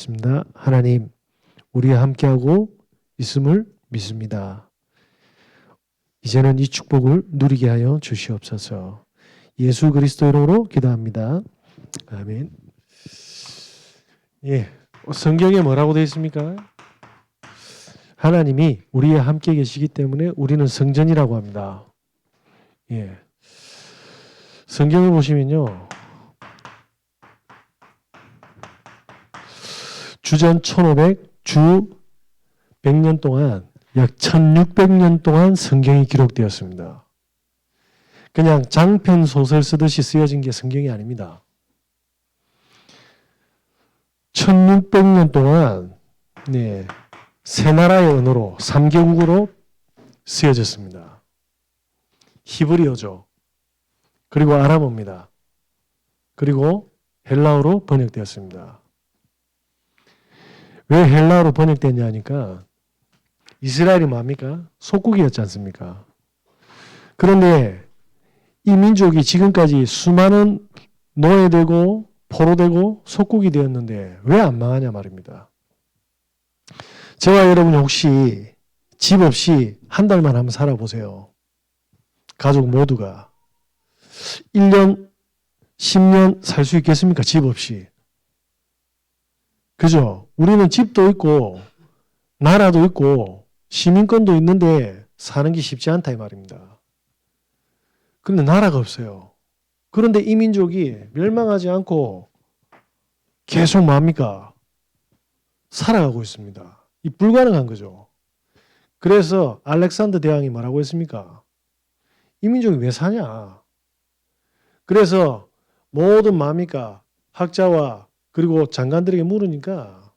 있습니다. 하나님, 우리와 함께하고 있음을 믿습니다. 이제는 이 축복을 누리게 하여 주시옵소서. 예수 그리스도 이름으로 기도합니다. 아멘. 예, 성경에 뭐라고 되어 있습니까? 하나님이 우리와 함께 계시기 때문에 우리는 성전이라고 합니다. 예, 성경을 보시면요. 주전 1500, 주 100년 동안 약 1600년 동안 성경이 기록되었습니다. 그냥 장편 소설 쓰듯이 쓰여진 게 성경이 아닙니다. 1600년 동안 세 나라의 언어로 3개국어로 쓰여졌습니다. 히브리어죠. 그리고 아람어입니다. 그리고 헬라어로 번역되었습니다. 왜 헬라어로 번역됐냐 하니까 이스라엘이 뭡니까? 속국이었지 않습니까? 그런데 이 민족이 지금까지 수많은 노예되고 포로되고 속국이 되었는데 왜 안 망하냐 말입니다. 저와 여러분이 혹시 집 없이 한 달만 한번 살아보세요. 가족 모두가 1년, 10년 살 수 있겠습니까? 집 없이. 그죠? 우리는 집도 있고 나라도 있고 시민권도 있는데 사는 게 쉽지 않다 이 말입니다. 그런데 나라가 없어요. 그런데 이 민족이 멸망하지 않고 계속 뭡니까? 살아가고 있습니다. 이 불가능한 거죠. 그래서 알렉산더 대왕이 뭐라고 했습니까? 이 민족이 왜 사냐? 그래서 모든 뭡니까? 학자와 그리고 장관들에게 물으니까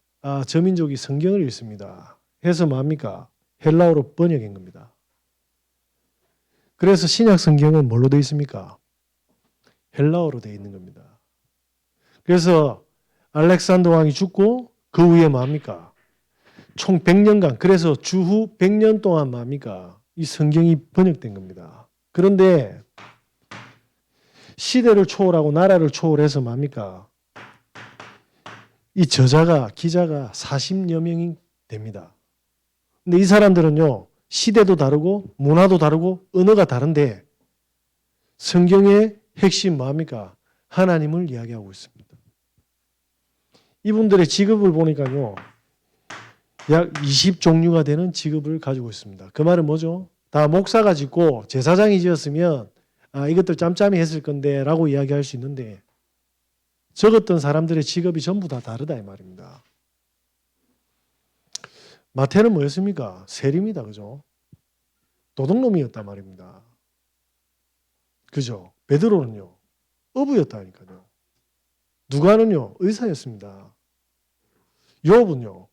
저 민족이 성경을 읽습니다. 해서 뭡니까? 헬라어로 번역한 겁니다. 그래서 신약 성경은 뭘로 되어 있습니까? 헬라어로 되어 있는 겁니다. 그래서 알렉산더 왕이 죽고 그 후에 뭡니까? 총 100년간 그래서 주후 100년 동안 뭡니까? 이 성경이 번역된 겁니다. 그런데 시대를 초월하고 나라를 초월해서 뭡니까? 이 저자가 기자가 40여 명이 됩니다. 근데 이 사람들은요. 시대도 다르고 문화도 다르고 언어가 다른데 성경의 핵심 뭡니까? 하나님을 이야기하고 있습니다. 이분들의 직업을 보니까요. 약 20종류가 되는 직업을 가지고 있습니다. 그 말은 뭐죠? 다 목사가 짓고 제사장이 지었으면 이것들 짬짬이 했을 건데 라고 이야기할 수 있는데 적었던 사람들의 직업이 전부 다 다르다 이 말입니다. 마태는 뭐였습니까? 세리입니다. 그죠? 도둑놈이었단 말입니다. 그죠? 베드로는요. 어부였다니까요. 누가는요. 의사였습니다. 요업은요.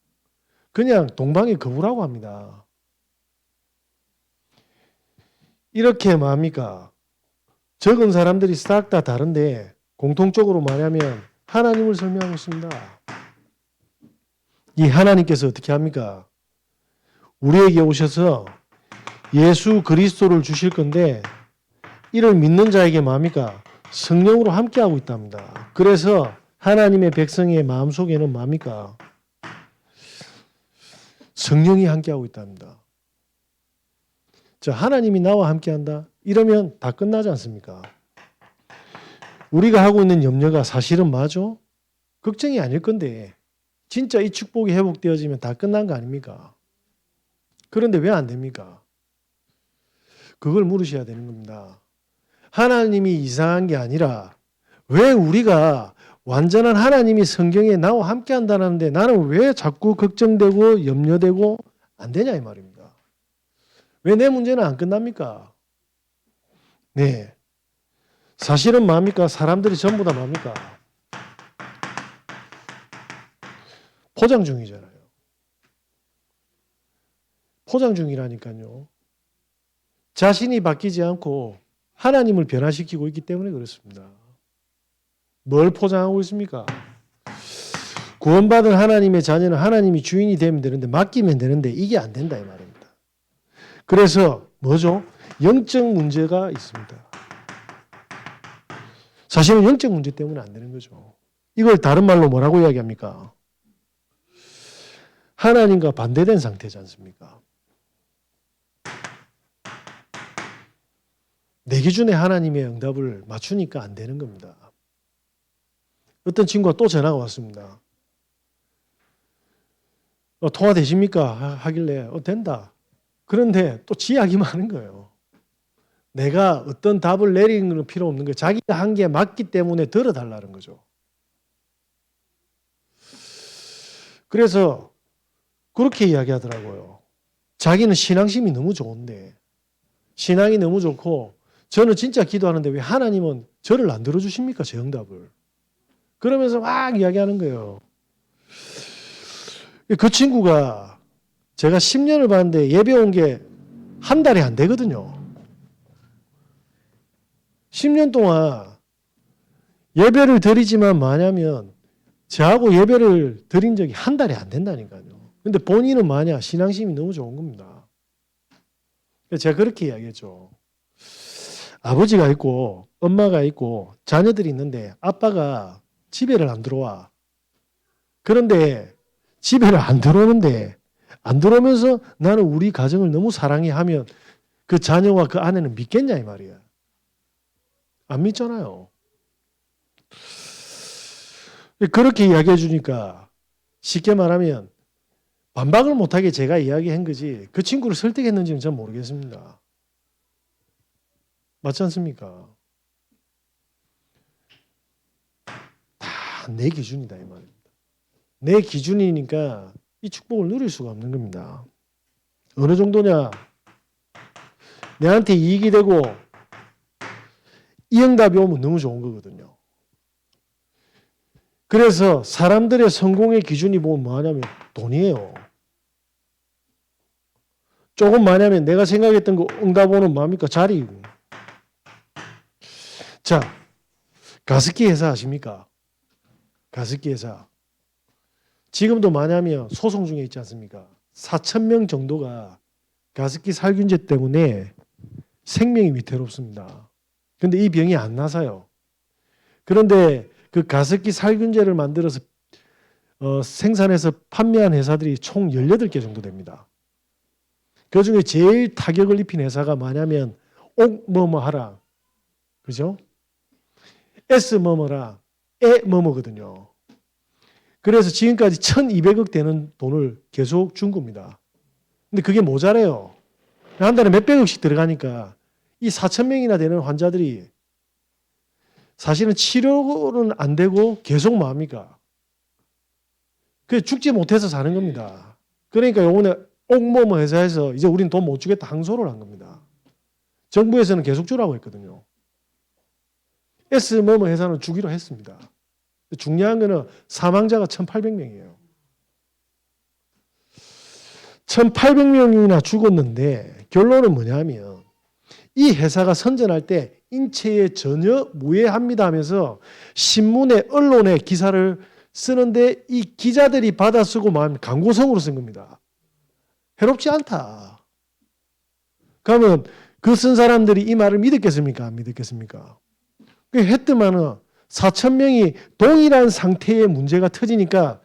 그냥 동방의 거부라고 합니다. 이렇게 뭡니까? 적은 사람들이 싹 다 다른데 공통적으로 말하면 하나님을 설명하고 있습니다. 이 하나님께서 어떻게 합니까? 우리에게 오셔서 예수 그리스도를 주실 건데 이를 믿는 자에게 뭡니까? 성령으로 함께하고 있답니다. 그래서 하나님의 백성의 마음속에는 뭡니까? 성령이 함께하고 있답니다. 자, 하나님이 나와 함께한다? 이러면 다 끝나지 않습니까? 우리가 하고 있는 염려가 사실은 맞아? 걱정이 아닐 건데 진짜 이 축복이 회복되어지면 다 끝난 거 아닙니까? 그런데 왜 안 됩니까? 그걸 물으셔야 되는 겁니다. 하나님이 이상한 게 아니라 왜 우리가 완전한 하나님이 성경에 나와 함께 한다는데 나는 왜 자꾸 걱정되고 염려되고 안 되냐 이 말입니다. 왜 내 문제는 안 끝납니까? 네. 사실은 뭡니까? 사람들이 전부 다 뭡니까? 포장 중이잖아요. 포장 중이라니까요. 자신이 바뀌지 않고 하나님을 변화시키고 있기 때문에 그렇습니다. 뭘 포장하고 있습니까? 구원받은 하나님의 자녀는 하나님이 주인이 되면 되는데 맡기면 되는데 이게 안 된다 이 말입니다. 그래서 뭐죠? 영적 문제가 있습니다. 사실은 영적 문제 때문에 안 되는 거죠. 이걸 다른 말로 뭐라고 이야기합니까? 하나님과 반대된 상태지 않습니까? 내 기준에 하나님의 응답을 맞추니까 안 되는 겁니다. 어떤 친구가 또 전화가 왔습니다. 통화 되십니까? 하길래 된다. 그런데 또 지 이야기만 하는 거예요. 내가 어떤 답을 내리는 건 필요 없는 거예요. 자기가 한 게 맞기 때문에 들어달라는 거죠. 그래서 그렇게 이야기하더라고요. 자기는 신앙심이 너무 좋은데, 신앙이 너무 좋고 저는 진짜 기도하는데 왜 하나님은 저를 안 들어주십니까? 제 응답을. 그러면서 막 이야기하는 거예요. 그 친구가 제가 10년을 봤는데 예배 온 게 한 달이 안 되거든요. 10년 동안 예배를 드리지만 뭐냐면 저하고 예배를 드린 적이 한 달이 안 된다니까요. 근데 본인은 뭐냐? 신앙심이 너무 좋은 겁니다. 제가 그렇게 이야기했죠. 아버지가 있고 엄마가 있고 자녀들이 있는데 아빠가 집에를 안 들어와. 그런데 집에를 안 들어오는데 안 들어오면서 나는 우리 가정을 너무 사랑해 하면 그 자녀와 그 아내는 믿겠냐 이 말이야. 안 믿잖아요. 그렇게 이야기해 주니까 쉽게 말하면 반박을 못하게 제가 이야기한 거지 그 친구를 설득했는지는 전 모르겠습니다. 맞지 않습니까? 다 내 기준이다 이 말입니다. 내 기준이니까 이 축복을 누릴 수가 없는 겁니다. 어느 정도냐? 내한테 이익이 되고 이 응답이 오면 너무 좋은 거거든요. 그래서 사람들의 성공의 기준이 보면 뭐냐면 돈이에요. 조금 뭐냐면 내가 생각했던 거 응답 오는 뭡니까? 자리. 자, 가습기 회사 아십니까? 가습기 회사. 지금도 뭐냐면 소송 중에 있지 않습니까? 4,000명 정도가 가습기 살균제 때문에 생명이 위태롭습니다. 그런데 이 병이 안 나서요. 그런데 그 가습기 살균제를 만들어서 생산해서 판매한 회사들이 총 18개 정도 됩니다. 그중에 제일 타격을 입힌 회사가 뭐냐면 옥뭐뭐하라. 그죠? S뭐뭐라 에뭐뭐거든요. 그래서 지금까지 1,200억 되는 돈을 계속 준 겁니다. 근데 그게 모자래요. 한 달에 몇백억씩 들어가니까 이 4,000명이나 되는 환자들이 사실은 치료는 안 되고 계속 뭐합니까? 그 죽지 못해서 사는 겁니다. 그러니까 요번에 옥모모 회사에서 이제 우린 돈 못 주겠다 항소를 한 겁니다. 정부에서는 계속 주라고 했거든요. S모모 회사는 주기로 했습니다. 중요한 거는 사망자가 1,800명이에요. 1,800명이나 죽었는데 결론은 뭐냐면 이 회사가 선전할 때 인체에 전혀 무해합니다 하면서 신문에 언론에 기사를 쓰는데 이 기자들이 받아 쓰고 광고성으로 쓴 겁니다. 해롭지 않다. 그러면 그 쓴 사람들이 이 말을 믿었겠습니까? 안 믿었겠습니까? 했더만은 4,000명이 동일한 상태의 문제가 터지니까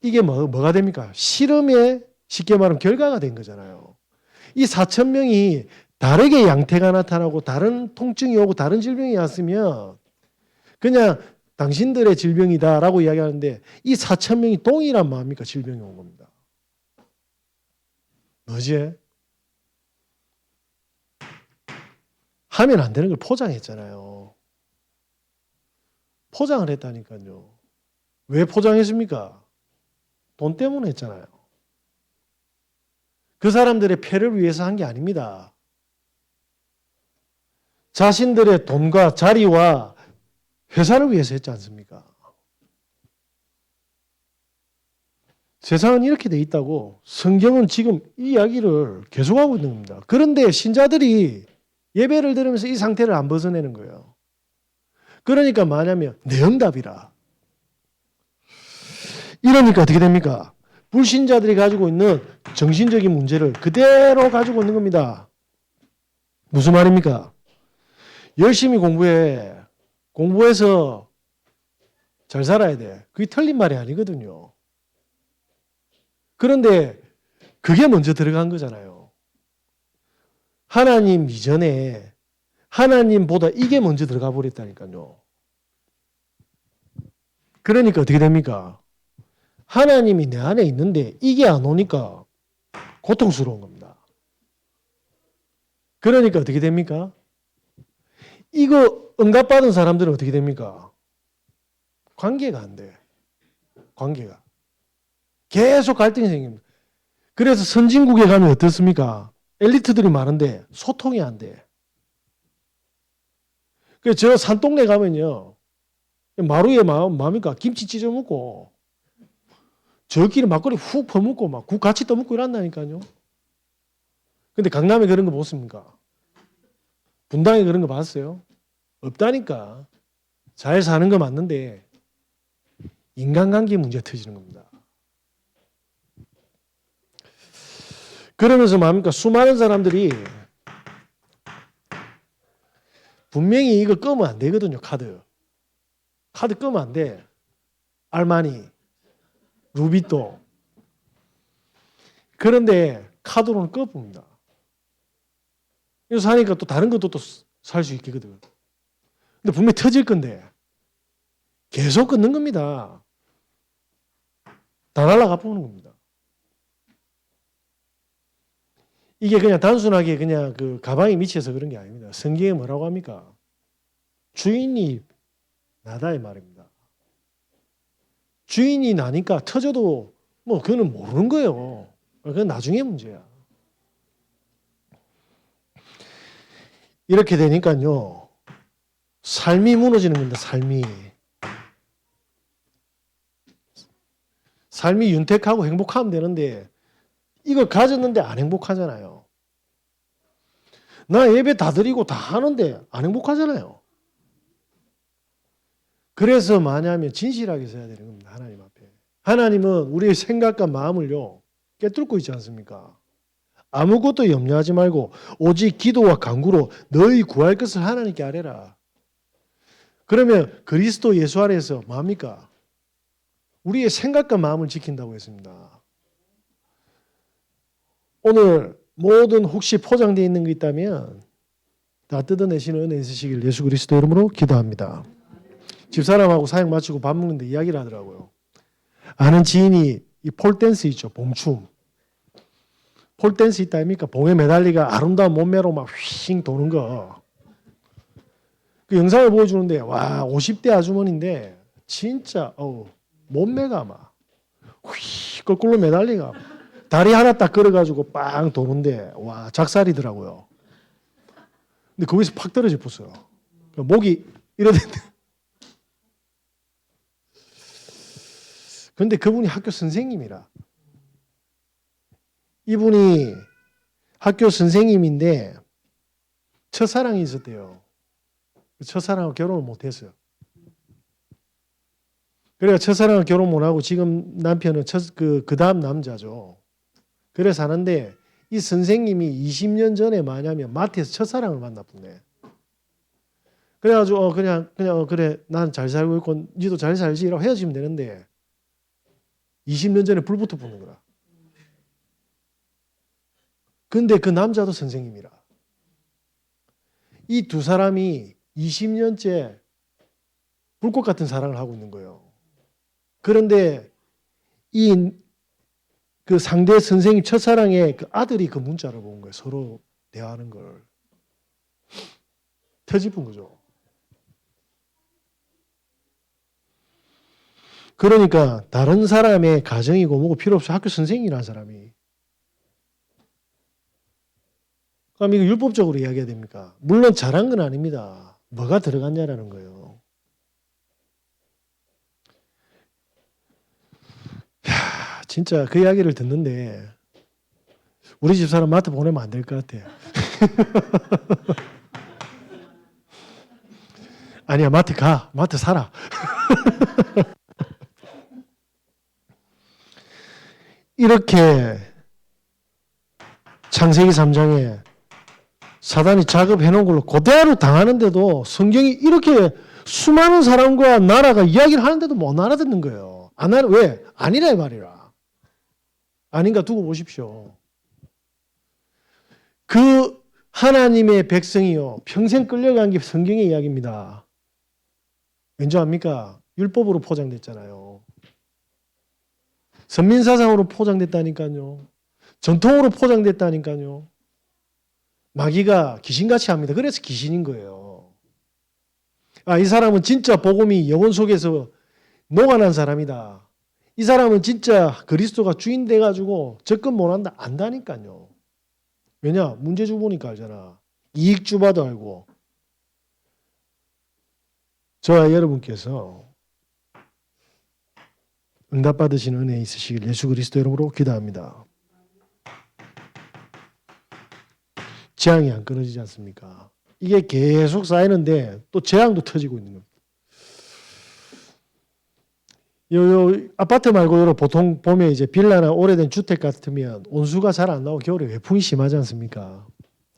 이게 뭐가 됩니까? 실험에 쉽게 말하면 결과가 된 거잖아요. 이 4,000명이 다르게 양태가 나타나고 다른 통증이 오고 다른 질병이 왔으면 그냥 당신들의 질병이다라고 이야기하는데 이 4,000명이 동일한 마음입니까? 질병이 온 겁니다. 뭐지? 하면 안 되는 걸 포장했잖아요. 포장을 했다니까요. 왜 포장했습니까? 돈 때문에 했잖아요. 그 사람들의 폐를 위해서 한 게 아닙니다. 자신들의 돈과 자리와 회사를 위해서 했지 않습니까? 세상은 이렇게 돼 있다고 성경은 지금 이 이야기를 계속하고 있는 겁니다. 그런데 신자들이 예배를 들으면서 이 상태를 안 벗어내는 거예요. 그러니까 뭐냐면 내 응답이라. 이러니까 어떻게 됩니까? 불신자들이 가지고 있는 정신적인 문제를 그대로 가지고 있는 겁니다. 무슨 말입니까? 열심히 공부해. 공부해서 잘 살아야 돼. 그게 틀린 말이 아니거든요. 그런데 그게 먼저 들어간 거잖아요. 하나님 이전에 하나님보다 이게 먼저 들어가 버렸다니까요. 그러니까 어떻게 됩니까? 하나님이 내 안에 있는데 이게 안 오니까 고통스러운 겁니다. 그러니까 어떻게 됩니까? 이거 응답받은 사람들은 어떻게 됩니까? 관계가 안 돼. 관계가. 계속 갈등이 생깁니다. 그래서 선진국에 가면 어떻습니까? 엘리트들이 많은데 소통이 안 돼. 그래서 저 산동네 가면요. 마루에 뭡니까? 김치 찢어 먹고 저끼리 막걸리 훅 퍼먹고 막 국 같이 떠먹고 이런다니까요. 근데 강남에 그런 거 못 씁니까? 분당에 그런 거 봤어요? 없다니까. 잘 사는 거 맞는데 인간관계 문제가 터지는 겁니다. 그러면서 뭡니까? 수많은 사람들이 분명히 이거 끄면 안 되거든요. 카드 끄면 안 돼. 알마니, 루비또. 그런데 카드로는 꺼봅니다. 이거 사니까 또 다른 것도 또 살 수 있거든. 근데 분명히 터질 건데 계속 끊는 겁니다. 다 날아가 보는 겁니다. 이게 그냥 단순하게 그냥 그 가방에 미쳐서 그런 게 아닙니다. 성경에 뭐라고 합니까? 주인이 나다 이 말입니다. 주인이 나니까 터져도 뭐 그거는 모르는 거예요. 그건 나중에 문제야. 이렇게 되니까요. 삶이 무너지는 겁니다. 삶이 윤택하고 행복하면 되는데 이걸 가졌는데 안 행복하잖아요. 나 예배 다 드리고 다 하는데 안 행복하잖아요. 그래서 뭐냐면 진실하게 서야 되는 겁니다. 하나님 앞에. 하나님은 우리의 생각과 마음을요. 꿰뚫고 있지 않습니까? 아무것도 염려하지 말고 오직 기도와 간구로 너희 구할 것을 하나님께 아뢰라. 그러면 그리스도 예수 안에서 뭡니까? 우리의 생각과 마음을 지킨다고 했습니다. 오늘 모든 혹시 포장되어 있는 거 있다면 다 뜯어내시는 은혜 있으시길 예수 그리스도 이름으로 기도합니다. 집사람하고 사역 마치고 밥 먹는데 이야기를 하더라고요. 아는 지인이 이 폴댄스 있죠. 봉춤. 폴댄스 있다 아닙니까? 봉에 매달리가 아름다운 몸매로 막 휘잉 도는 거. 그 영상을 보여주는데 와 50대 아주머니인데 진짜 몸매가 막 휘 거꾸로 매달리가 다리 하나 딱 걸어가지고 빵 도는데 와 작살이더라고요. 근데 거기서 팍 떨어져 봤어요. 목이 이러던데. 그런데 그분이 학교 선생님이라. 이분이 학교 선생님인데 첫사랑이 있었대요. 첫사랑하고 결혼을 못했어요. 그래서 첫사랑을 결혼 못하고 지금 남편은 그 다음 남자죠. 그래 사는데 이 선생님이 20년 전에 뭐냐면 마트에서 첫사랑을 만났던데. 그래가지고 그래 난 잘 살고 있고 니도 잘 살지 이라고 헤어지면 되는데 20년 전에 불부터 붙는 거라. 근데 그 남자도 선생님이라. 이 두 사람이 20년째 불꽃 같은 사랑을 하고 있는 거예요. 그런데 그 상대 선생님 첫사랑의 그 아들이 그 문자를 본 거예요. 서로 대화하는 걸. 터집은 거죠. 그러니까 다른 사람의 가정이고 뭐고 필요 없이 학교 선생님이라는 사람이 그럼 이거 율법적으로 이야기해야 됩니까? 물론 잘한 건 아닙니다. 뭐가 들어갔냐라는 거예요. 진짜 그 이야기를 듣는데 우리 집사람 마트 보내면 안 될 것 같아. 아니야 마트 가. 마트 살아. 이렇게 창세기 3장에 사단이 작업해 놓은 걸로 그대로 당하는데도 성경이 이렇게 수많은 사람과 나라가 이야기를 하는데도 못 알아듣는 거예요. 왜? 아니라 이 말이라. 아닌가 두고 보십시오. 그 하나님의 백성이요 평생 끌려간 게 성경의 이야기입니다. 왠지 압니까? 율법으로 포장됐잖아요. 선민사상으로 포장됐다니까요. 전통으로 포장됐다니까요. 마귀가 귀신같이 합니다. 그래서 귀신인 거예요. 이 사람은 진짜 복음이 영혼 속에서 녹아난 사람이다. 이 사람은 진짜 그리스도가 주인 돼가지고 접근 못한다. 안다니까요. 왜냐? 문제주 보니까 알잖아. 이익주 봐도 알고. 저와 여러분께서 응답받으시는 은혜 있으시길 예수 그리스도 이름으로 기도합니다. 재앙이 안 끊어지지 않습니까? 이게 계속 쌓이는데 또 재앙도 터지고 있는 겁니다. 요 아파트 말고 보통 보면 이제 빌라나 오래된 주택 같으면 온수가 잘 안 나오고 겨울에 외풍이 심하지 않습니까?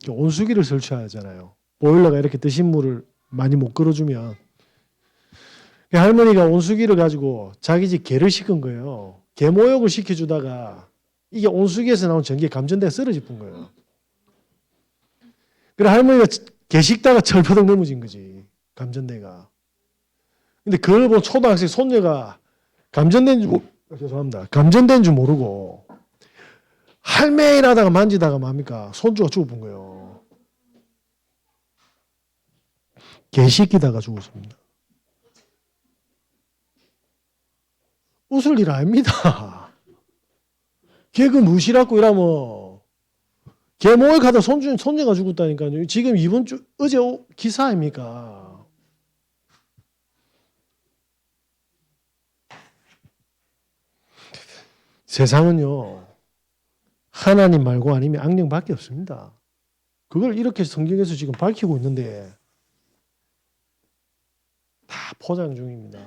온수기를 설치하잖아요. 보일러가 이렇게 드신 물을 많이 못 끌어주면 할머니가 온수기를 가지고 자기 집 개를 씻은 거예요. 개 모욕을 시켜주다가 이게 온수기에서 나온 전기에 감전돼서 쓰러질 거예요. 그래 할머니가 개 씻다가 철퍼덕 넘어진 거지. 감전대가. 근데 그걸 본 초등학생 손녀가 감전된 줄 모르고 할매일하다가 만지다가 뭡니까? 손주가 죽어본 거예요. 개 씻기다가 죽었습니다. 웃을 일 아닙니다. 걔 그 무시라고 이러면 개 모욕하다 손녀가 죽었다니까요. 지금 이번 주 어제 기사 아닙니까? 세상은요. 하나님 말고 아니면 악령밖에 없습니다. 그걸 이렇게 성경에서 지금 밝히고 있는데 다 포장 중입니다.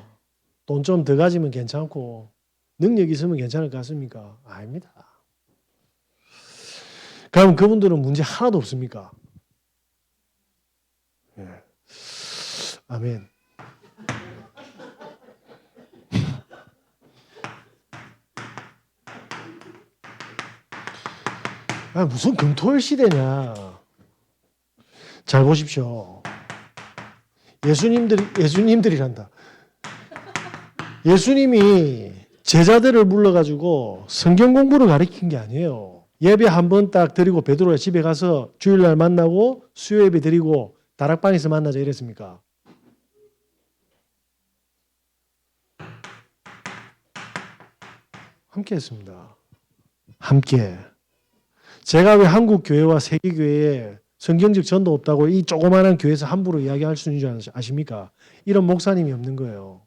돈 좀 더 가지면 괜찮고 능력 있으면 괜찮을 것 같습니까? 아닙니다. 그럼 그분들은 문제 하나도 없습니까? 네. 아멘. 무슨 금토일 시대냐. 잘 보십시오. 예수님들이란다. 예수님이 제자들을 불러가지고 성경 공부를 가르친 게 아니에요. 예배 한 번 딱 드리고 베드로가 집에 가서 주일날 만나고 수요 예배 드리고 다락방에서 만나자 이랬습니까? 함께 했습니다. 함께. 제가 왜 한국 교회와 세계 교회에 성경적 전도 없다고 이 조그마한 교회에서 함부로 이야기할 수 있는 줄 아십니까? 이런 목사님이 없는 거예요.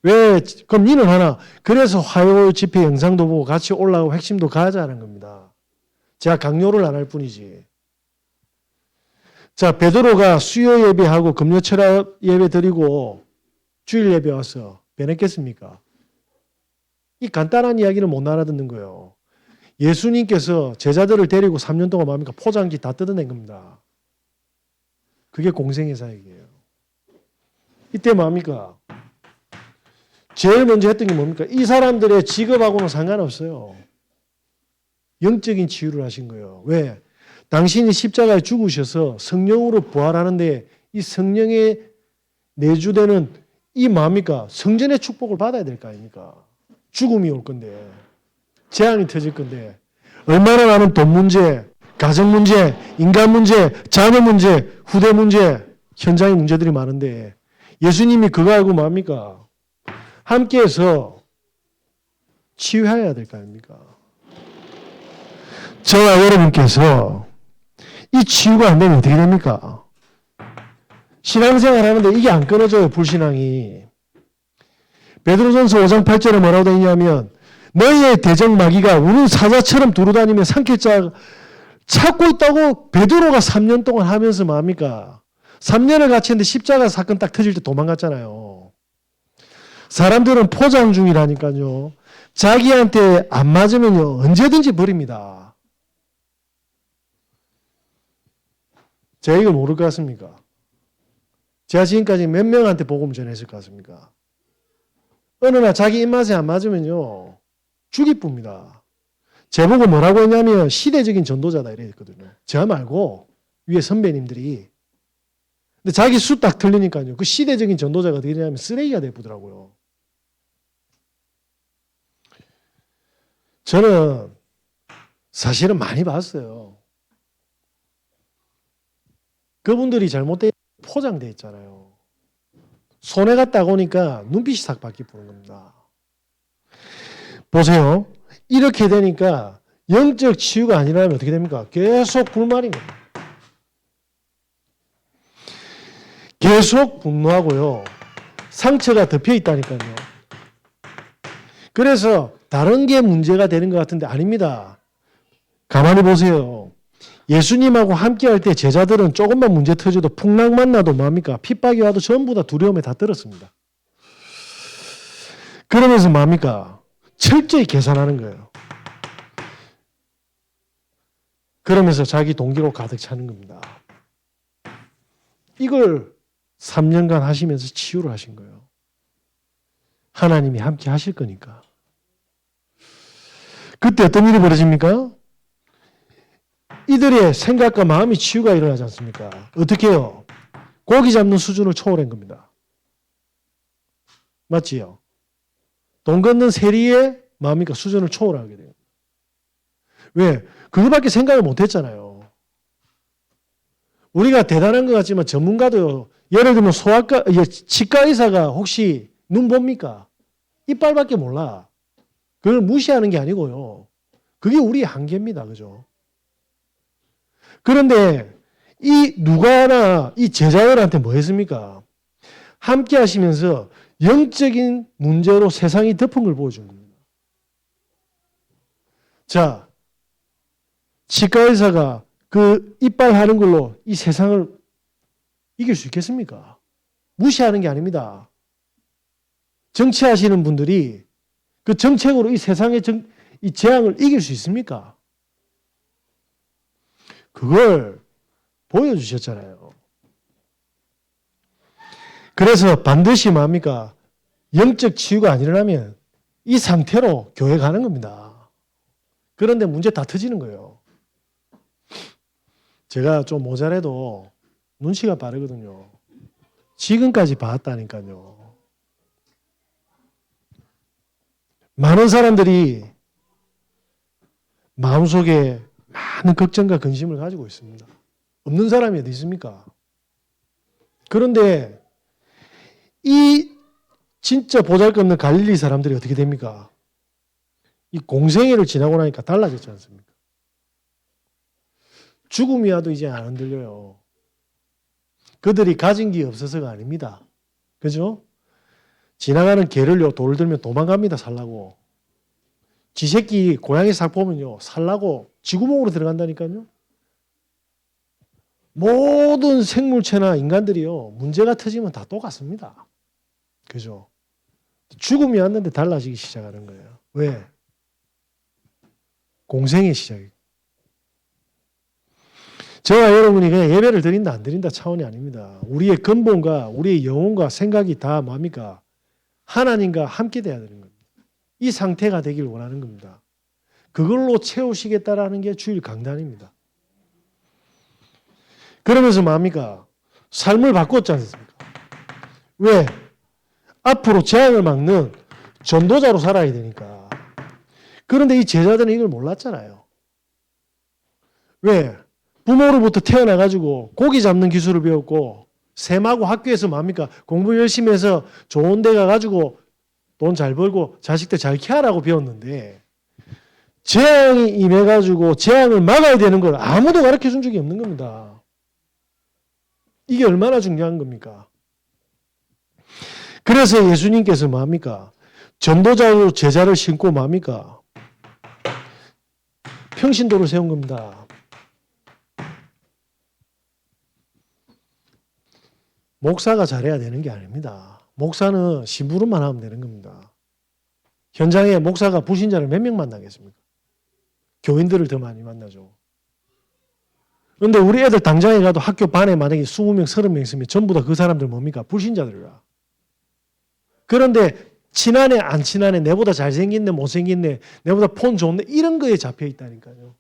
왜? 그럼 니는 하나. 그래서 화요 집회 영상도 보고 같이 올라가고 핵심도 가자는 겁니다. 제가 강요를 안 할 뿐이지. 자, 베드로가 수요 예배하고 금요철학 예배 드리고 주일 예배 와서 변했겠습니까? 이 간단한 이야기를 못 알아듣는 거예요. 예수님께서 제자들을 데리고 3년 동안 뭡니까? 포장지 다 뜯어낸 겁니다. 그게 공생의 사역이에요. 이때 뭡니까? 제일 먼저 했던 게 뭡니까? 이 사람들의 직업하고는 상관없어요. 영적인 치유를 하신 거예요. 왜? 당신이 십자가에 죽으셔서 성령으로 부활하는데 이 성령의 내주되는 이 뭡니까? 성전의 축복을 받아야 될 거 아닙니까? 죽음이 올 건데. 재앙이 터질 건데 얼마나 많은 돈 문제, 가정 문제, 인간 문제, 자녀 문제, 후대 문제, 현장의 문제들이 많은데 예수님이 그거 알고 뭡니까? 함께해서 치유해야 될 거 아닙니까? 저와 여러분께서 이 치유가 안 되면 어떻게 됩니까? 신앙생활 하는데 이게 안 끊어져요. 불신앙이. 베드로전서 5장 8절에 뭐라고 되어 있냐면 너희의 대적 마귀가 우는 사자처럼 두루다니며 삼킬자 찾고 있다고 베드로가 3년 동안 하면서 뭡니까? 3년을 같이 했는데 십자가 사건 딱 터질 때 도망갔잖아요. 사람들은 포장 중이라니까요. 자기한테 안 맞으면요 언제든지 버립니다. 제가 이걸 모를 것 같습니까? 제가 지금까지 몇 명한테 복음 전했을 것 같습니까? 어느 날 자기 입맛에 안 맞으면요 주기부입니다. 제보고 뭐라고 했냐면 시대적인 전도자다 이랬거든요. 저 말고 위에 선배님들이. 근데 자기 수 딱 틀리니까요. 그 시대적인 전도자가 어떻게 되냐면 쓰레기가 되더라고요. 저는 사실은 많이 봤어요. 그분들이 잘못된 포장되어 있잖아요. 손해가 딱 오니까 눈빛이 싹 바뀌는 겁니다. 보세요. 이렇게 되니까 영적 치유가 아니라면 어떻게 됩니까? 계속 불만입니다. 계속 분노하고요. 상처가 덮여 있다니까요. 그래서 다른 게 문제가 되는 것 같은데 아닙니다. 가만히 보세요. 예수님하고 함께 할 때 제자들은 조금만 문제 터져도 풍랑만 나도 뭡니까? 핍박이 와도 전부 다 두려움에 다 떨었습니다. 그러면서 뭡니까? 철저히 계산하는 거예요. 그러면서 자기 동기로 가득 차는 겁니다. 이걸 3년간 하시면서 치유를 하신 거예요. 하나님이 함께 하실 거니까. 그때 어떤 일이 벌어집니까? 이들의 생각과 마음이 치유가 일어나지 않습니까? 어떻게 해요? 고기 잡는 수준을 초월한 겁니다. 맞지요? 돈 걷는 세리의 마음이니까 수준을 초월하게 돼요. 왜? 그거밖에 생각을 못했잖아요. 우리가 대단한 것 같지만 전문가도 예를 들면 치과 의사가 혹시 눈 봅니까? 이빨밖에 몰라. 그걸 무시하는 게 아니고요. 그게 우리의 한계입니다. 그죠? 그런데 이 누가 하나 이 제자들한테 뭐 했습니까? 함께 하시면서 영적인 문제로 세상이 덮은 걸 보여준 겁니다. 자, 치과 의사가 그 이빨 하는 걸로 이 세상을 이길 수 있겠습니까? 무시하는 게 아닙니다. 정치하시는 분들이 그 정책으로 이 세상의 이 재앙을 이길 수 있습니까? 그걸 보여주셨잖아요. 그래서 반드시 뭡니까? 영적 치유가 안 일어나면 이 상태로 교회 가는 겁니다. 그런데 문제 다 터지는 거예요. 제가 좀 모자라도 눈치가 빠르거든요. 지금까지 봤다니까요. 많은 사람들이 마음속에 많은 걱정과 근심을 가지고 있습니다. 없는 사람이 어디 있습니까? 그런데 이 진짜 보잘것없는 갈릴리 사람들이 어떻게 됩니까? 이 공생애를 지나고 나니까 달라졌지 않습니까? 죽음이 와도 이제 안 흔들려요. 그들이 가진 게 없어서가 아닙니다. 그죠? 지나가는 개를요, 돌을 들면 도망갑니다, 살라고. 지 새끼 고양이 싹 보면요, 살라고 지구멍으로 들어간다니까요. 모든 생물체나 인간들이요, 문제가 터지면 다 똑같습니다. 그죠? 죽음이 왔는데 달라지기 시작하는 거예요. 왜? 공생의 시작이에요. 저와 여러분이 그냥 예배를 드린다 안 드린다 차원이 아닙니다. 우리의 근본과 우리의 영혼과 생각이 다 뭡니까? 하나님과 함께 돼야 되는 겁니다. 이 상태가 되길 원하는 겁니다. 그걸로 채우시겠다라는 게 주일 강단입니다. 그러면서 뭡니까? 삶을 바꿨지 않습니까? 왜? 앞으로 재앙을 막는 전도자로 살아야 되니까. 그런데 이 제자들은 이걸 몰랐잖아요. 왜? 부모로부터 태어나가지고 고기 잡는 기술을 배웠고 셈하고 학교에서 뭡니까? 공부 열심히 해서 좋은 데 가가지고 돈 잘 벌고 자식들 잘 키우라고 배웠는데 재앙이 임해가지고 재앙을 막아야 되는 걸 아무도 가르쳐준 적이 없는 겁니다. 이게 얼마나 중요한 겁니까? 그래서 예수님께서 뭡니까? 전도자로 제자를 신고 뭡니까? 평신도를 세운 겁니다. 목사가 잘해야 되는 게 아닙니다. 목사는 심부름만 하면 되는 겁니다. 현장에 목사가 불신자를 몇 명 만나겠습니까? 교인들을 더 많이 만나죠. 그런데 우리 애들 당장에 가도 학교 반에 만약에 20명, 30명 있으면 전부 다 그 사람들 뭡니까? 불신자들이라. 그런데 친하네 안 친하네, 내보다 잘생겼네 못생겼네, 내보다 폰 좋네, 이런 거에 잡혀 있다니까요.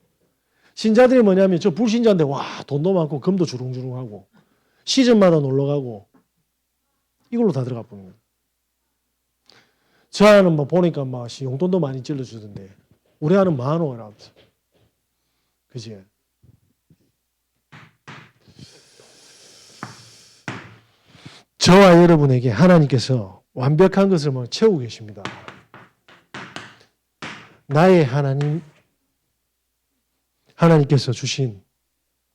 신자들이 뭐냐면 저 불신자인데 와 돈도 많고 금도 주렁주렁하고 시즌마다 놀러가고 이걸로 다 들어가 보는 거예요. 저 아는 뭐 보니까 막 용돈도 많이 찔러주던데 우리 아는 10,000원이라. 그지? 저와 여러분에게 하나님께서 완벽한 것을 뭐 채우고 계십니다. 나의 하나님, 하나님께서 주신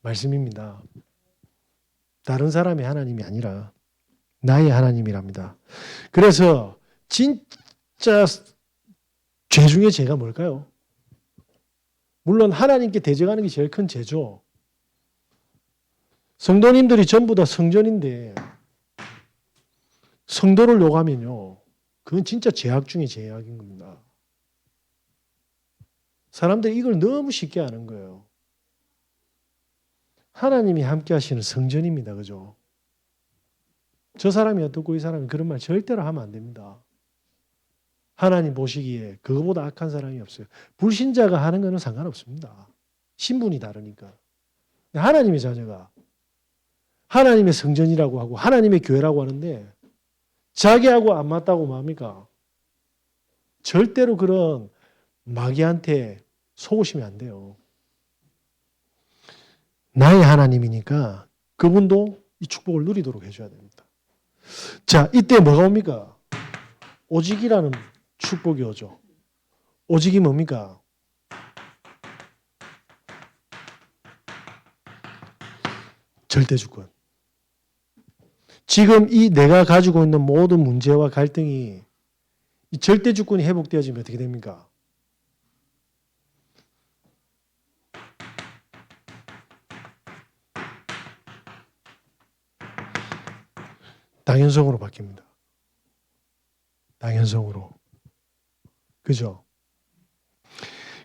말씀입니다. 다른 사람의 하나님이 아니라 나의 하나님이랍니다. 그래서 진짜 죄 중에 죄가 뭘까요? 물론 하나님께 대적하는 게 제일 큰 죄죠. 성도님들이 전부 다 성전인데 성도를 욕하면요, 그건 진짜 죄악 중에 죄악인 겁니다. 사람들이 이걸 너무 쉽게 아는 거예요. 하나님이 함께 하시는 성전입니다. 그죠? 저 사람이 어떻고 이 사람이 그런 말 절대로 하면 안 됩니다. 하나님 보시기에 그거보다 악한 사람이 없어요. 불신자가 하는 거는 상관없습니다. 신분이 다르니까. 하나님의 자녀가 하나님의 성전이라고 하고 하나님의 교회라고 하는데 자기하고 안 맞다고 뭡니까? 절대로 그런 마귀한테 속으시면 안 돼요. 나의 하나님이니까 그분도 이 축복을 누리도록 해줘야 됩니다. 자, 이때 뭐가 옵니까? 오직이라는 축복이 오죠. 오직이 뭡니까? 절대주권. 지금 이 내가 가지고 있는 모든 문제와 갈등이 이 절대주권이 회복되어지면 어떻게 됩니까? 당연성으로 바뀝니다. 당연성으로. 그죠?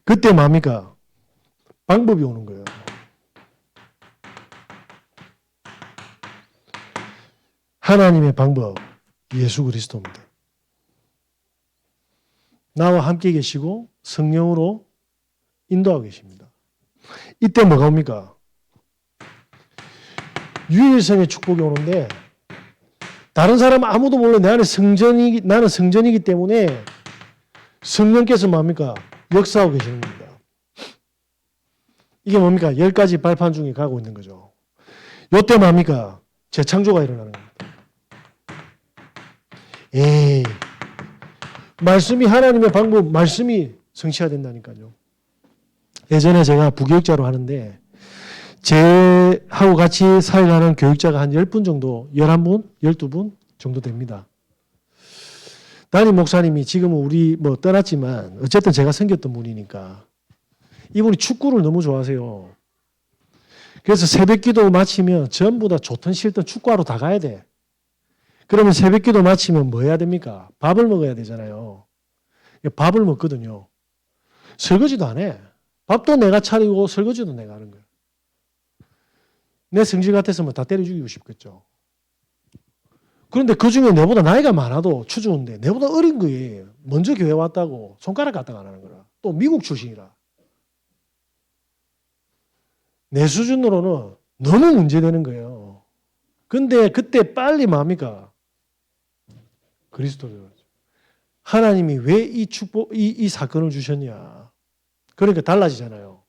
그때 뭡니까? 방법이 오는 거예요. 하나님의 방법, 예수 그리스도입니다. 나와 함께 계시고 성령으로 인도하고 계십니다. 이때 뭐가 옵니까? 유일성의 축복이 오는데 다른 사람 아무도 몰라. 나는 성전이기 때문에 성령께서 뭡니까? 역사하고 계시는 겁니다. 이게 뭡니까? 10가지 발판 중에 가고 있는 거죠. 이때 뭡니까? 재창조가 일어나는 겁니다. 에이, 말씀이 하나님의 방법, 말씀이 성취가 된다니까요. 예전에 제가 부교육자로 하는데 제하고 같이 사역하는 교육자가 한 10분 정도, 11분, 12분 정도 됩니다. 담임 목사님이 지금은 우리 뭐 떠났지만 어쨌든 제가 섬겼던 분이니까 이분이 축구를 너무 좋아하세요. 그래서 새벽기도 마치면 전부 다 좋든 싫든 축구하러 다 가야 돼. 그러면 새벽기도 마치면 뭐 해야 됩니까? 밥을 먹어야 되잖아요. 밥을 먹거든요. 설거지도 안 해. 밥도 내가 차리고 설거지도 내가 하는 거예요. 내 성질 같았으면 다 때려 죽이고 싶겠죠. 그런데 그중에 내보다 나이가 많아도 추주인데 내보다 어린 거에 먼저 교회 왔다고 손가락 갖다가 안 하는 거라. 또 미국 출신이라. 내 수준으로는 너무 문제되는 거예요. 근데 그때 빨리 뭡니까? 그리스도를. 하나님이 왜 이 축복, 이 사건을 주셨냐. 그러니까 달라지잖아요.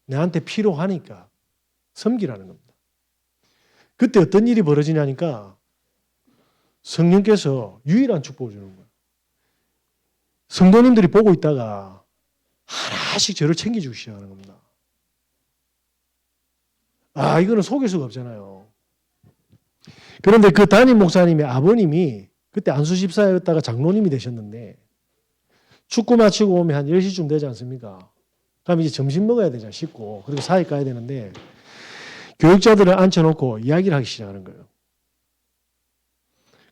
내한테 필요하니까 섬기라는 겁니다. 그때 어떤 일이 벌어지냐니까 성령께서 유일한 축복을 주는 거예요. 성도님들이 보고 있다가 하나씩 저를 챙겨주기 시작하는 겁니다. 아, 이거는 속일 수가 없잖아요. 그런데 그 담임 목사님의 아버님이 그때 안수집사였다가 장로님이 되셨는데 축구 마치고 오면 한 10시쯤 되지 않습니까? 그럼 이제 점심 먹어야 되잖아요. 씻고. 그리고 사회 가야 되는데 교육자들을 앉혀놓고 이야기를 하기 시작하는 거예요.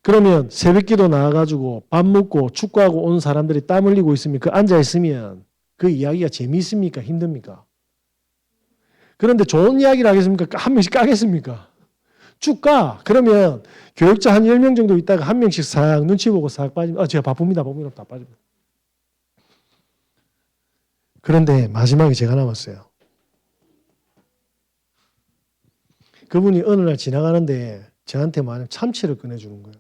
그러면 새벽기도 나와가지고 밥 먹고 축구하고 온 사람들이 땀 흘리고 있으면 그 앉아있으면 그 이야기가 재미있습니까? 힘듭니까? 그런데 좋은 이야기를 하겠습니까? 한 명씩 까겠습니까? 쭉 가. 그러면 교육자 한 10명 정도 있다가 한 명씩 싹 눈치 보고 싹 빠지면 제가 바쁩니다. 바쁘면 다 빠집니다. 그런데 마지막에 제가 남았어요. 그분이 어느 날 지나가는데 저한테 마냥 참치를 꺼내주는 거예요.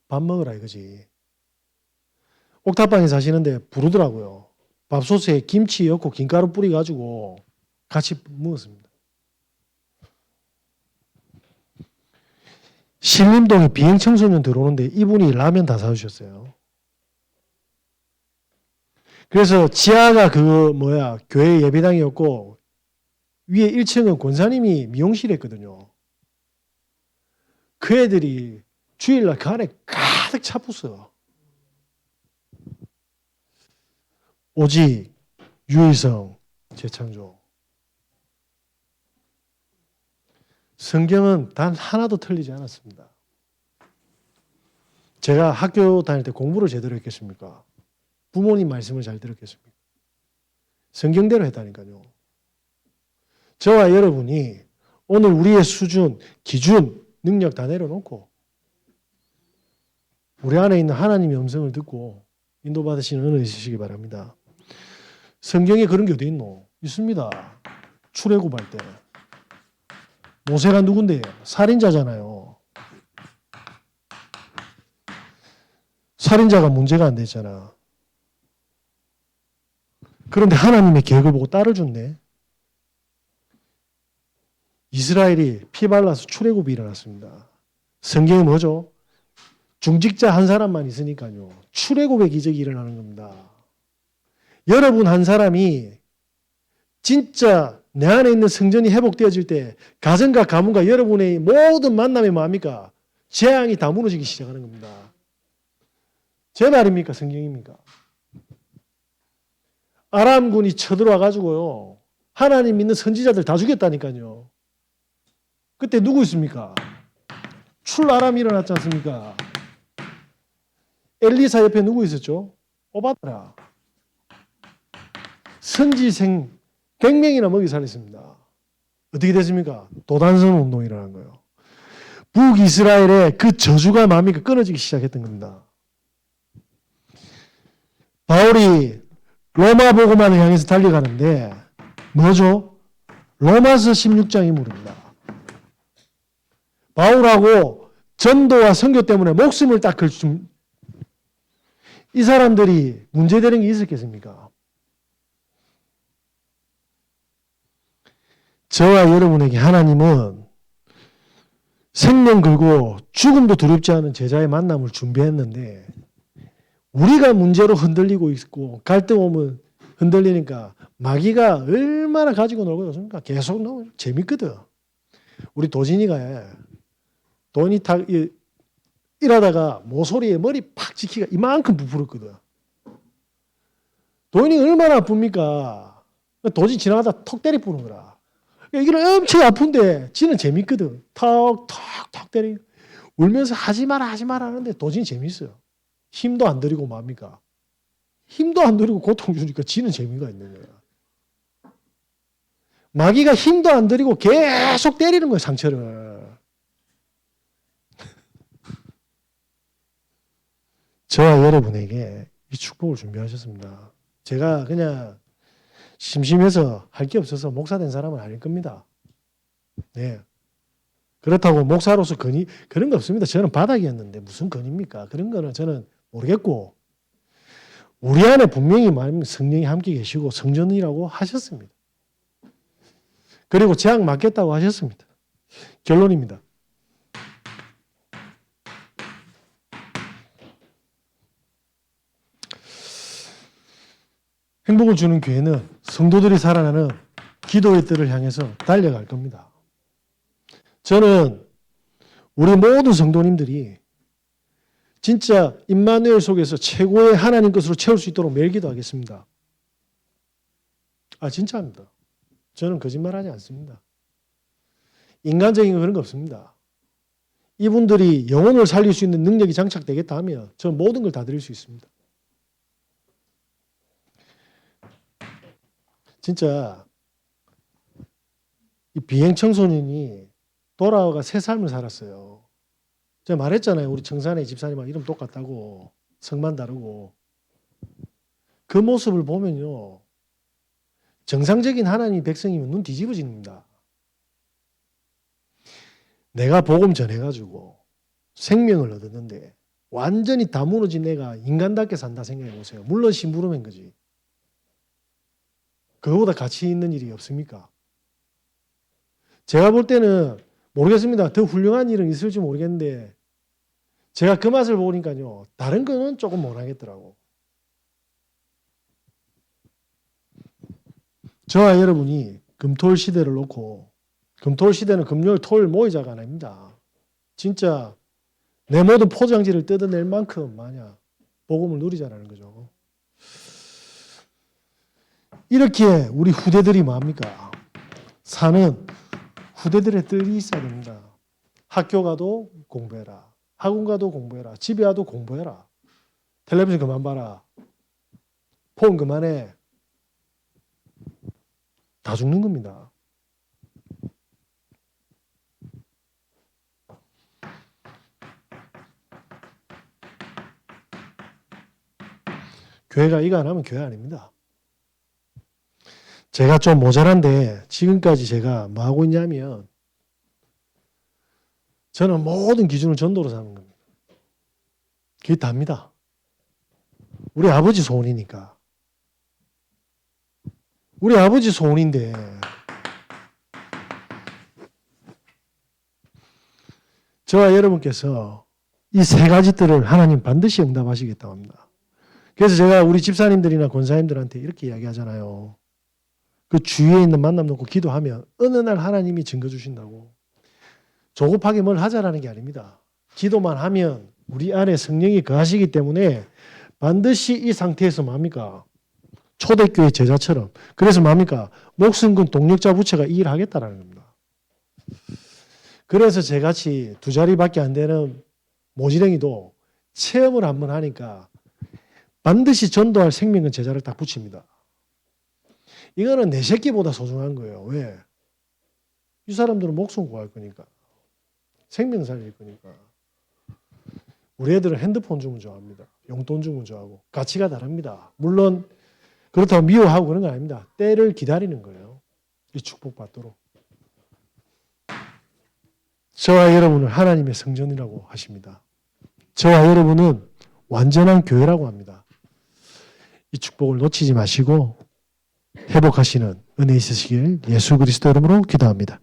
밥 먹으라 이거지. 옥탑방에 사시는데 부르더라고요. 밥솥에 김치 넣고 김가루 뿌려가지고 같이 먹었습니다. 신림동에 비행청소년 들어오는데 이분이 라면 다 사주셨어요. 그래서 지하가 교회 예배당이었고 위에 1층은 권사님이 미용실 했거든요. 그 애들이 주일날 그 안에 가득 차 부숴. 오직 유일성 재창조. 성경은 단 하나도 틀리지 않았습니다. 제가 학교 다닐 때 공부를 제대로 했겠습니까? 부모님 말씀을 잘 들었겠습니까? 성경대로 했다니까요. 저와 여러분이 오늘 우리의 수준, 기준, 능력 다 내려놓고 우리 안에 있는 하나님의 음성을 듣고 인도받으시는 은혜 있으시기 바랍니다. 성경에 그런 게 어디 있노? 있습니다. 출애굽할 때. 모세가 누군데요? 살인자잖아요. 살인자가 문제가 안 됐잖아. 그런데 하나님의 계획을 보고 딸을 줬네. 이스라엘이 피 발라서 출애굽이 일어났습니다. 성경이 뭐죠? 중직자 한 사람만 있으니까요. 출애굽의 기적이 일어나는 겁니다. 여러분 한 사람이 진짜 내 안에 있는 성전이 회복되어질 때 가정과 가문과 여러분의 모든 만남이 뭐합니까? 재앙이 다 무너지기 시작하는 겁니다. 제 말입니까? 성경입니까? 아람군이 쳐들어와 가지고요. 하나님 믿는 선지자들 다 죽였다니까요. 그때 누구 있습니까? 출아람이 일어났지 않습니까? 엘리사 옆에 누구 있었죠? 오바드라. 선지생 100명이나 먹이 살렸습니다. 어떻게 됐습니까? 도단성 운동이 일어난 거예요. 북이스라엘의 그 저주가 뭡니까? 끊어지기 시작했던 겁니다. 바울이 로마 복음만을 향해서 달려가는데 뭐죠? 로마서 16장이 물입니다. 바울하고 전도와 선교 때문에 목숨을 딱 걸친 이 사람들이 문제되는 게 있었겠습니까? 저와 여러분에게 하나님은 생명 걸고 죽음도 두렵지 않은 제자의 만남을 준비했는데 우리가 문제로 흔들리고 있고 갈등 오면 흔들리니까 마귀가 얼마나 가지고 놀고 있습니까? 계속 놀고 재밌거든. 우리 도진이가 돈이 다 일하다가 모서리에 머리 팍 찍히가 이만큼 부풀었거든. 돈이 얼마나 아픕니까? 도진 지나가다 턱 때리 부는 거라. 이게 엄청 아픈데 지는 재밌거든. 턱 때리. 울면서 하지 마라 하는데 도진이 재밌어요. 힘도 안 들이고 뭡니까? 힘도 안 들이고 고통 주니까 지는 재미가 있는 거야. 마귀가 힘도 안 들이고 계속 때리는 거예요, 상처를. 저와 여러분에게 이 축복을 준비하셨습니다. 제가 그냥 심심해서 할 게 없어서 목사 된 사람은 아닐 겁니다. 네. 그렇다고 목사로서 그런 거 없습니다. 저는 바닥이었는데 무슨 건입니까? 그런 거는 저는 모르겠고 우리 안에 분명히 성령이 함께 계시고 성전이라고 하셨습니다. 그리고 재앙 맞겠다고 하셨습니다. 결론입니다. 행복을 주는 교회는 성도들이 살아나는 기도의 뜰을 향해서 달려갈 겁니다. 저는 우리 모든 성도님들이 진짜 임마누엘 속에서 최고의 하나님 것으로 채울 수 있도록 매일 기도하겠습니다. 진짜입니다. 저는 거짓말하지 않습니다. 인간적인 그런 거 없습니다. 이분들이 영혼을 살릴 수 있는 능력이 장착되겠다 하면 저는 모든 걸 다 드릴 수 있습니다. 진짜 이 비행 청소년이 돌아가 새 삶을 살았어요. 제가 말했잖아요. 우리 청산의 집사님하고 이름 똑같다고. 성만 다르고. 그 모습을 보면요. 정상적인 하나님 백성이면 눈 뒤집어집니다. 내가 복음 전해가지고 생명을 얻었는데 완전히 다 무너진 내가 인간답게 산다 생각해 보세요. 물론 심부름한 거지. 그거보다 가치 있는 일이 없습니까? 제가 볼 때는 모르겠습니다. 더 훌륭한 일은 있을지 모르겠는데 제가 그 맛을 보니까요. 다른 거는 조금 못하겠더라고. 저와 여러분이 금토일 시대를 놓고 금토일 시대는 금요일 토요일 모이자가 아닙니다. 진짜 내 모든 포장지를 뜯어낼 만큼 마냥 복음을 누리자라는 거죠. 이렇게 우리 후대들이 뭡니까? 사는 후대들의 뜰이 있어야 됩니다. 학교 가도 공부해라. 학원 가도 공부해라. 집에 와도 공부해라. 텔레비전 그만 봐라. 폰 그만해. 다 죽는 겁니다. 교회가 이거 안 하면 교회 아닙니다. 제가 좀 모자란데 지금까지 제가 뭐 하고 있냐면 저는 모든 기준을 전도로 삼는 겁니다. 그게 답니다. 우리 아버지 소원이니까. 우리 아버지 소원인데 저와 여러분께서 이 세 가지들을 하나님 반드시 응답하시겠다고 합니다. 그래서 제가 우리 집사님들이나 권사님들한테 이렇게 이야기하잖아요. 그 주위에 있는 만남 놓고 기도하면 어느 날 하나님이 증거 주신다고. 조급하게 뭘 하자라는 게 아닙니다. 기도만 하면 우리 안에 성령이 거하시기 때문에 반드시 이 상태에서 뭡니까? 초대교회 제자처럼. 그래서 뭡니까? 목숨 건 동력자 부처가 이 일을 하겠다라는 겁니다. 그래서 저같이 두 자리밖에 안 되는 모지랭이도 체험을 한번 하니까 반드시 전도할 생명은 제자를 딱 붙입니다. 이거는 내 새끼보다 소중한 거예요. 왜? 이 사람들은 목숨 구할 거니까. 생명 살릴 거니까. 우리 애들은 핸드폰 주면 좋아합니다. 용돈 주면 좋아하고. 가치가 다릅니다. 물론 그렇다고 미워하고 그런 건 아닙니다. 때를 기다리는 거예요. 이 축복받도록. 저와 여러분을 하나님의 성전이라고 하십니다. 저와 여러분은 완전한 교회라고 합니다. 이 축복을 놓치지 마시고 회복하시는 은혜 있으시길 예수 그리스도 이름으로 기도합니다.